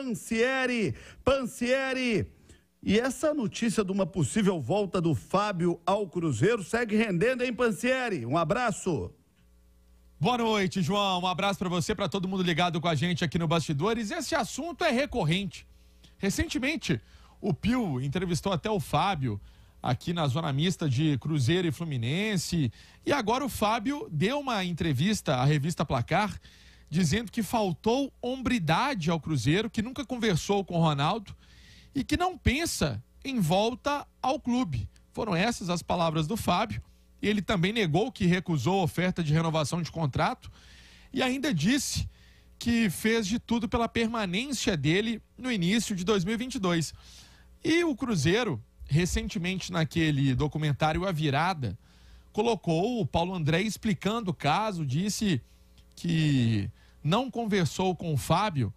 Pansieri. Pansieri, e essa notícia de uma possível volta do Fábio ao Cruzeiro segue rendendo, hein, Pansieri? Um abraço. Boa noite, João. Um abraço para você, para todo mundo ligado com a gente aqui no Bastidores. Esse assunto é recorrente. Recentemente, o Pio entrevistou até o Fábio aqui na zona mista de Cruzeiro e Fluminense. E agora o Fábio deu uma entrevista à revista Placar, dizendo que faltou hombridade ao Cruzeiro, que nunca conversou com o Ronaldo e que não pensa em volta ao clube. Foram essas as palavras do Fábio. Ele também negou que recusou a oferta de renovação de contrato e ainda disse que fez de tudo pela permanência dele no início de 2022. E o Cruzeiro, recentemente naquele documentário A Virada, colocou o Paulo André explicando o caso, disse que não conversou com o Fábio,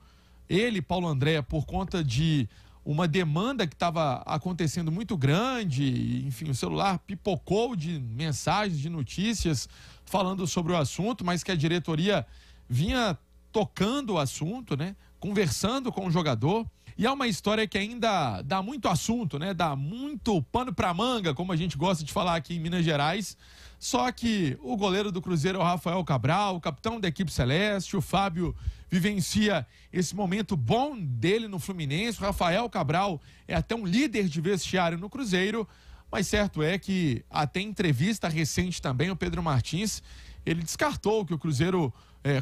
ele, Paulo André, por conta de uma demanda que estava acontecendo muito grande, enfim, o celular pipocou de mensagens, de notícias falando sobre o assunto, mas que a diretoria vinha tocando o assunto, né? Conversando com o jogador. E é uma história que ainda dá muito assunto, né? Dá muito pano pra manga, como a gente gosta de falar aqui em Minas Gerais. Só que o goleiro do Cruzeiro é o Rafael Cabral, o capitão da equipe celeste. O Fábio vivencia esse momento bom dele no Fluminense. O Rafael Cabral é até um líder de vestiário no Cruzeiro. Mas certo é que até em entrevista recente também, o Pedro Martins, ele descartou que o Cruzeiro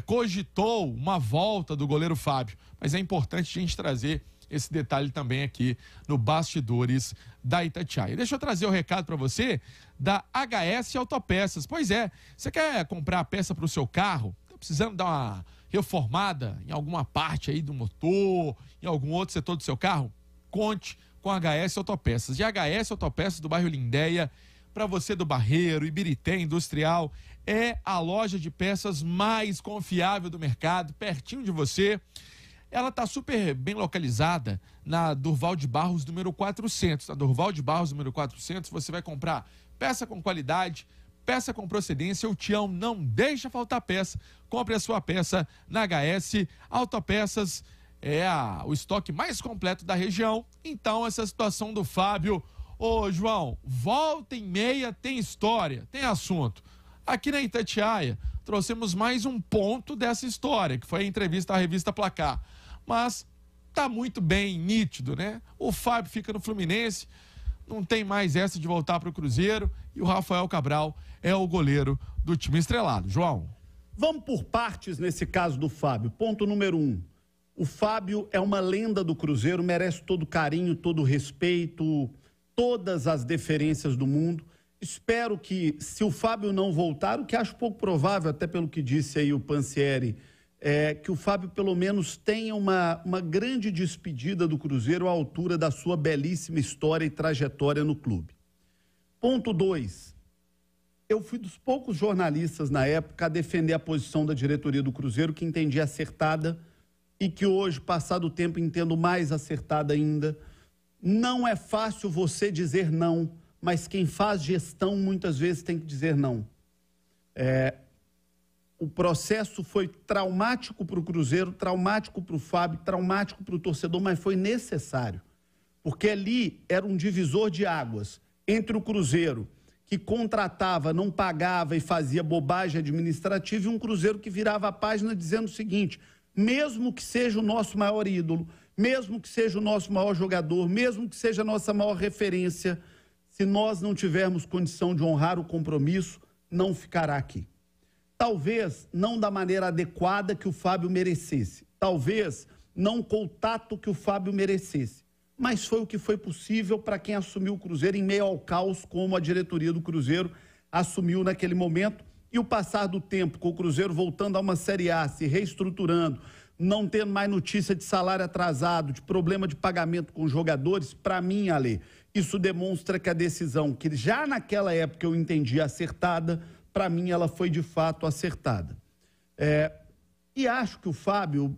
cogitou uma volta do goleiro Fábio. Mas é importante a gente trazer esse detalhe também aqui no Bastidores da Itatiaia. Deixa eu trazer o recado para você da HS Autopeças. Pois é, você quer comprar a peça para o seu carro? Tá precisando dar uma reformada em alguma parte aí do motor, em algum outro setor do seu carro? Conte com a HS Autopeças. E a HS Autopeças do bairro Lindéia, para você do Barreiro, Ibirité, Industrial, é a loja de peças mais confiável do mercado, pertinho de você. Ela está super bem localizada na Durval de Barros, número 400. Na Durval de Barros, número 400, você vai comprar peça com qualidade, peça com procedência. O Tião não deixa faltar peça. Compre a sua peça na HS Autopeças. É o estoque mais completo da região. Então, essa situação do Fábio... Ô, João, volta e meia tem história, tem assunto. Aqui na Itatiaia, trouxemos mais um ponto dessa história, que foi a entrevista à revista Placar. Mas tá muito bem nítido, né? O Fábio fica no Fluminense, não tem mais essa de voltar para o Cruzeiro, e o Rafael Cabral é o goleiro do time estrelado. João. Vamos por partes nesse caso do Fábio. Ponto número 1. O Fábio é uma lenda do Cruzeiro, merece todo o carinho, todo o respeito, todas as deferências do mundo. Espero que, se o Fábio não voltar, o que acho pouco provável, até pelo que disse aí o Pansieri, que o Fábio pelo menos tenha uma grande despedida do Cruzeiro à altura da sua belíssima história e trajetória no clube. Ponto 2. Eu fui dos poucos jornalistas na época a defender a posição da diretoria do Cruzeiro, que entendi acertada e que hoje, passado o tempo, entendo mais acertada ainda. Não é fácil você dizer não, mas quem faz gestão muitas vezes tem que dizer não. O processo foi traumático para o Cruzeiro, traumático para o Fábio, traumático para o torcedor, mas foi necessário. Porque ali era um divisor de águas entre o Cruzeiro, que contratava, não pagava e fazia bobagem administrativa, e um Cruzeiro que virava a página dizendo o seguinte: mesmo que seja o nosso maior ídolo, mesmo que seja o nosso maior jogador, mesmo que seja a nossa maior referência, se nós não tivermos condição de honrar o compromisso, não ficará aqui. Talvez não da maneira adequada que o Fábio merecesse, talvez não com o tato que o Fábio merecesse, mas foi o que foi possível para quem assumiu o Cruzeiro em meio ao caos, como a diretoria do Cruzeiro assumiu naquele momento. E o passar do tempo, com o Cruzeiro voltando a uma Série A, se reestruturando, não tendo mais notícia de salário atrasado, de problema de pagamento com jogadores, para mim, Ale, isso demonstra que a decisão, que já naquela época eu entendi acertada, para mim ela foi de fato acertada. E acho que o Fábio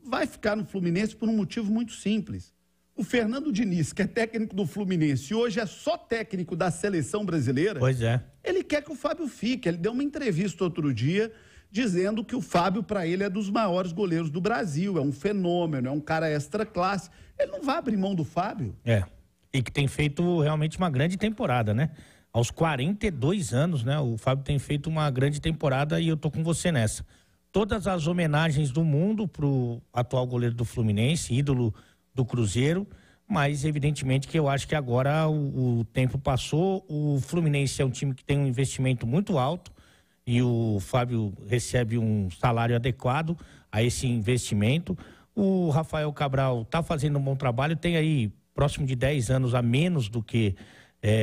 vai ficar no Fluminense por um motivo muito simples. O Fernando Diniz, que é técnico do Fluminense e hoje é só técnico da seleção brasileira, pois é, ele quer que o Fábio fique. Ele deu uma entrevista outro dia dizendo que o Fábio, para ele, é dos maiores goleiros do Brasil, é um fenômeno, é um cara extra classe. Ele não vai abrir mão do Fábio. E que tem feito realmente uma grande temporada, né? Aos 42 anos, né? O Fábio tem feito uma grande temporada e eu tô com você nessa. Todas as homenagens do mundo pro atual goleiro do Fluminense, ídolo do Cruzeiro, mas evidentemente que eu acho que agora o tempo passou, o Fluminense é um time que tem um investimento muito alto e o Fábio recebe um salário adequado a esse investimento. O Rafael Cabral tá fazendo um bom trabalho, tem aí próximo de 10 anos a menos do que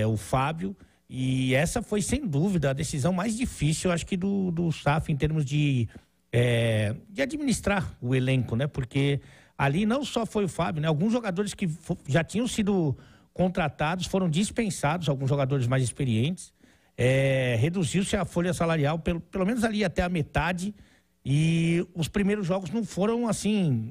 o Fábio, e essa foi sem dúvida a decisão mais difícil, eu acho que do SAF em termos de administrar o elenco, né? Porque ali não só foi o Fábio, né? Alguns jogadores que já tinham sido contratados foram dispensados, alguns jogadores mais experientes. Reduziu-se a folha salarial pelo menos ali até a metade, e os primeiros jogos não foram assim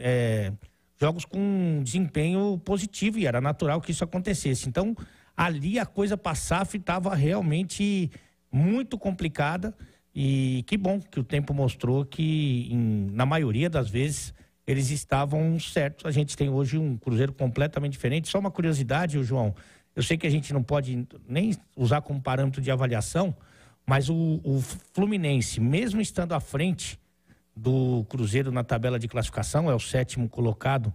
jogos com desempenho positivo, e era natural que isso acontecesse. Então ali a coisa para a SAF estava realmente muito complicada, e que bom que o tempo mostrou que na maioria das vezes eles estavam certos. A gente tem hoje um Cruzeiro completamente diferente. Só uma curiosidade, João, eu sei que a gente não pode nem usar como parâmetro de avaliação, mas o Fluminense, mesmo estando à frente do Cruzeiro na tabela de classificação, é o 7º colocado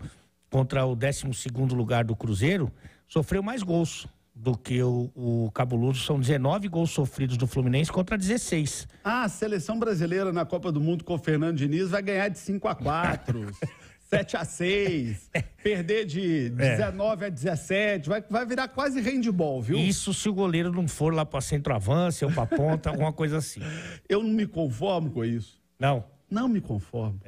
contra o 12º lugar do Cruzeiro, sofreu mais gols do que o Cabuloso. São 19 gols sofridos do Fluminense contra 16. A seleção brasileira na Copa do Mundo com o Fernando Diniz vai ganhar de 5-4, 7-6, perder de 19-17, vai virar quase handball, viu? Isso se o goleiro não for lá para centroavance ou para ponta, alguma coisa assim. Eu não me conformo com isso. Não me conformo.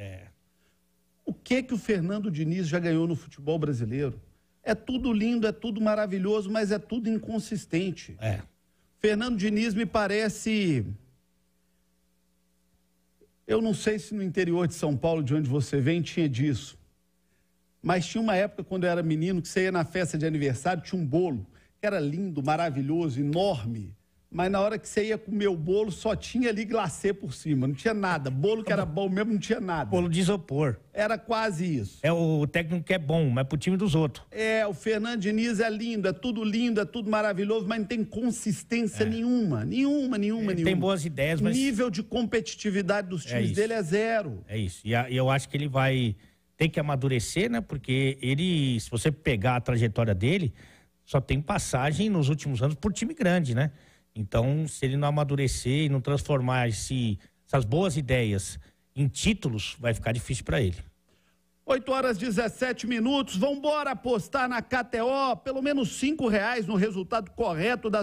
O que o Fernando Diniz já ganhou no futebol brasileiro? É tudo lindo, é tudo maravilhoso, mas é tudo inconsistente. Fernando Diniz me parece... Eu não sei se no interior de São Paulo, de onde você vem, tinha disso. Mas tinha uma época, quando eu era menino, que você ia na festa de aniversário, tinha um bolo, que era lindo, maravilhoso, enorme. Mas na hora que você ia comer o bolo, só tinha ali glacê por cima, não tinha nada. Bolo que era bom mesmo, não tinha nada. Bolo de isopor. Era quase isso. É o técnico que é bom, mas pro time dos outros. O Fernando Diniz é lindo, é tudo maravilhoso, mas não tem consistência nenhuma. Tem boas ideias, mas... O nível de competitividade dos times dele é zero. É isso. E eu acho que ele vai ter que amadurecer, né? Porque ele, se você pegar a trajetória dele, só tem passagem nos últimos anos por time grande, né? Então, se ele não amadurecer e não transformar essas boas ideias em títulos, vai ficar difícil para ele. 8h17. Vamos embora apostar na KTO, pelo menos R$5 no resultado correto da